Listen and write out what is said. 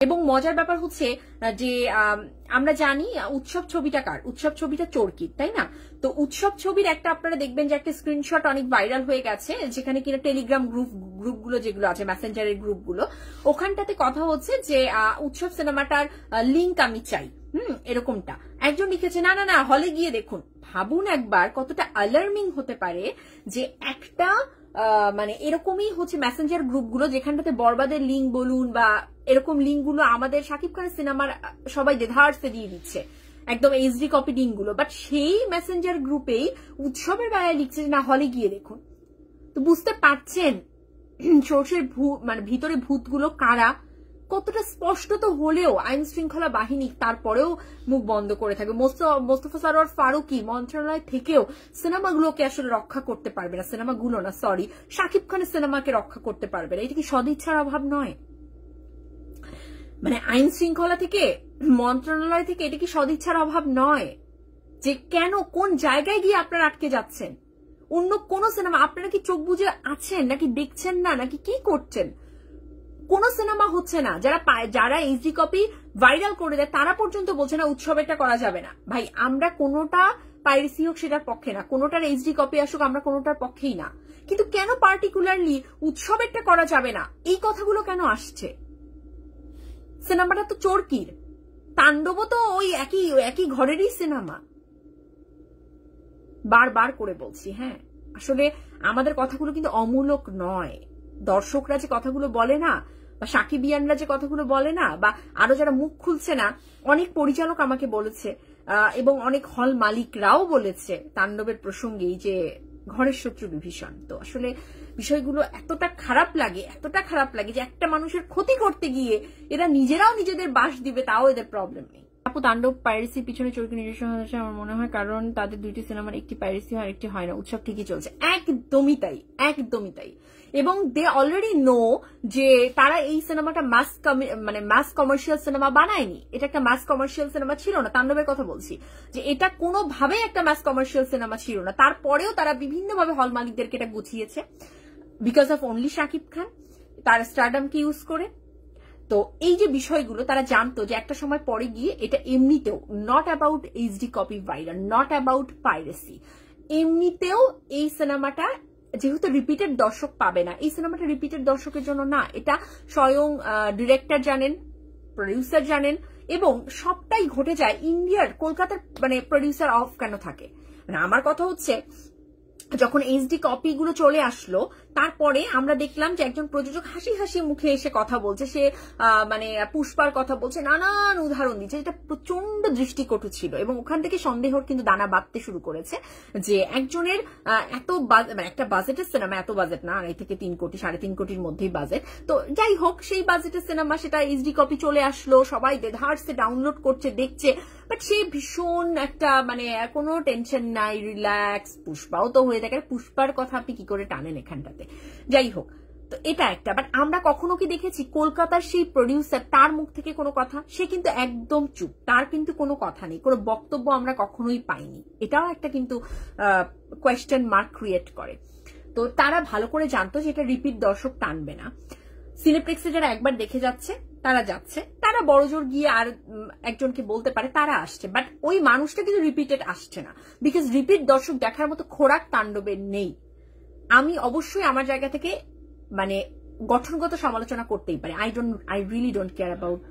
এবং মজার ব্যাপার হচ্ছে যে আমরা জানি উৎসব ছবিটা কার, উৎসব ছবিটা চরকির, তাই না? তো উৎসব ছবির একটা আপনারা দেখবেন যে একটা স্ক্রিনশট অনেক ভাইরাল হয়ে গেছে, যেখানে কিনা টেলিগ্রাম গ্রুপগুলো যেগুলো আছে, মেসেঞ্জারের গ্রুপগুলো, ওখানটাতে কথা হচ্ছে যে উৎসব সিনেমাটার লিঙ্ক আমি চাই, এরকমটা একজন লিখেছে। না না না, হলে গিয়ে দেখুন। ভাবুন একবার কতটা অ্যালার্মিং হতে পারে যে একটা মানে এরকমই হচ্ছে মেসেঞ্জার গ্রুপগুলো, যেখানটাতে বরবাদের লিঙ্ক বলুন বা এরকম লিঙ্কগুলো আমাদের শাকিব খানের সিনেমার সবাই দেধার্সে দিয়ে দিচ্ছে, একদম এইচডি কপি লিঙ্কগুলো, বাট সেই মেসেঞ্জার গ্রুপেই উৎসবের বেলায় লিখছে না হলে গিয়ে দেখুন। তো বুঝতে পারছেন সর্ষের মানে ভিতরে ভূতগুলো কারা, কতটা স্পষ্ট তো হলেও আইন শৃঙ্খলা বাহিনী তারপরেও মুখ বন্ধ করে থাকে। মোস্তফা সরোয়ার ফারুকী মন্ত্রণালয় থেকেও সিনেমাগুলোকে আসলে রক্ষা করতে পারবে না, সিনেমাগুলো না সরি শাকিব খানের সিনেমাকে রক্ষা করতে পারবে না। এটা কি সদিচ্ছার অভাব নয়? মানে আইন শৃঙ্খলা থেকে, মন্ত্রণালয় থেকে, এটা কি সদিচ্ছার অভাব নয়? যে কেন কোন জায়গায় গিয়ে আপনারা আটকে যাচ্ছেন? অন্য কোন সিনেমা আপনারা কি চোখ বুজে আছেন নাকি দেখছেন না নাকি কি করছেন? কোন সিনেমা হচ্ছে না, যারা এইচডি কপি ভাইরাল করে দেয় তারা পর্যন্ত বলছে না উৎসবেরটা করা যাবে না। ভাই আমরা কোনোটা পাইরেসি হোক সেটার পক্ষে না, কোনোটার এইচডি কপি আসুক আমরা কোনোটার পক্ষেই না, কিন্তু কেন পার্টিকুলারলি উৎসবেরটা করা যাবে না এই কথাগুলো কেন আসছে? সিনেমাটা তো চরকির, তাণ্ডবও তো ওই একই ঘরেরই সিনেমা। বারবার করে বলছি, হ্যাঁ আসলে আমাদের কথাগুলো কিন্তু অমূলক নয়। দর্শকরা যে কথাগুলো বলে না, বা সাকিবিয়ানরা যে কথাগুলো বলে না, বা আরো যারা মুখ খুলছে না, অনেক পরিচালক আমাকে বলেছে এবং অনেক হল মালিকরাও বলেছে তাণ্ডবের প্রসঙ্গেই যে ঘরের শত্রু বিভীষণ। তো আসলে বিষয়গুলো এতটা খারাপ লাগে যে একটা মানুষের ক্ষতি করতে গিয়ে এরা নিজেরাও নিজেদের বাস দিবে, তাও এদের প্রবলেম নেই। আপু তাণ্ডব পাইরেসির পিছনে চরকি নিজস্ব হয়েছে আমার মনে হয়, কারণ তাদের দুইটি সিনেমার একটি পাইরেসি হয় একটি হয় না, উৎসব ঠিকই চলছে। একদমই তাই, একদমই তাই। এবং দে অলরেডি নো যে তারা এই সিনেমাটা মাস কমার্শিয়াল সিনেমা বানায়নি, এটা একটা মাস কমার্শিয়াল সিনেমা ছিল না। তাণ্ডবের কথা বলছি যে এটা কোনোভাবেই একটা মাস কমার্শিয়াল সিনেমা ছিল না, তারপরেও তারা বিভিন্নভাবে হল মালিকদেরকে এটা গুছিয়েছে because of only Shakib Khan, তার স্টারডামকে ইউজ করে। তো এই যে বিষয়গুলো তারা জানতো যে একটা সময় পরে গিয়ে এটা এমনিতেও not about HD copy viral, not about piracy, এমনিতেও এই সিনেমাটা যেহেতু রিপিটেড দর্শক পাবে না, এই সিনেমাটা রিপিটেড দর্শকের জন্য না, এটা স্বয়ং ডিরেক্টর জানেন, প্রডিউসার জানেন, এবং সবটাই ঘটে যায় ইন্ডিয়ার কলকাতার মানে প্রডিউসার অফ কেন থাকে। মানে আমার কথা হচ্ছে যখন এইচডি কপি গুলো চলে আসলো তারপরে আমরা দেখলাম যে একজন প্রযোজক হাসি হাসি মুখে এসে কথা বলছে, সে মানে পুষ্পার কথা বলছে, নানান উদাহরণ দিচ্ছে, যেটা প্রচন্ড দৃষ্টিকটু ছিল। এবং ওখান থেকে সন্দেহর কিন্তু দানা বাঁধতে শুরু করেছে যে একজনের এত মানে একটা বাজেটের সিনেমা, এত বাজেট না, 2.5 থেকে 3 কোটি 3.5 কোটির মধ্যেই বাজেট, তো যাই হোক সেই বাজেটের সিনেমা, সেটা এইচডি কপি চলে আসলো, সবাই দেধারসে ডাউনলোড করছে দেখছে, বাট সে ভীষণ একটা মানে কোনো টেনশন নাই, রিল্যাক্স। পুষ্পাও তো হয়ে থাকে, পুষ্পার কথা আপনি কি করে টানেন এখানটাতে, যাই হোক। তো এটা একটা, বাট আমরা কখনো কি দেখেছি কলকাতার সেই প্রডিউসার তার মুখ থেকে কোনো কথা? সে কিন্তু একদম চুপ, তার কিন্তু কোনো কথা নেই, কোনো বক্তব্য আমরা কখনোই পাইনি। এটাও একটা কিন্তু কোয়েশ্চেন মার্ক ক্রিয়েট করে। তো তারা ভালো করে জানতো যে এটা রিপিট দর্শক টানবে না। সিনেপ্লেক্সে যারা একবার দেখে যাচ্ছে তারা যাচ্ছে, তারা বড়জোর গিয়ে আর একজনকে বলতে পারে তারা আসছে, বাট ওই মানুষটা কিন্তু রিপিটেড আসছে না, বিকজ রিপিট দর্শক দেখার মতো খোরাক তাণ্ডবের নেই। আমি অবশ্যই আমার জায়গা থেকে মানে গঠনগত সমালোচনা করতেই পারি, I really don't care about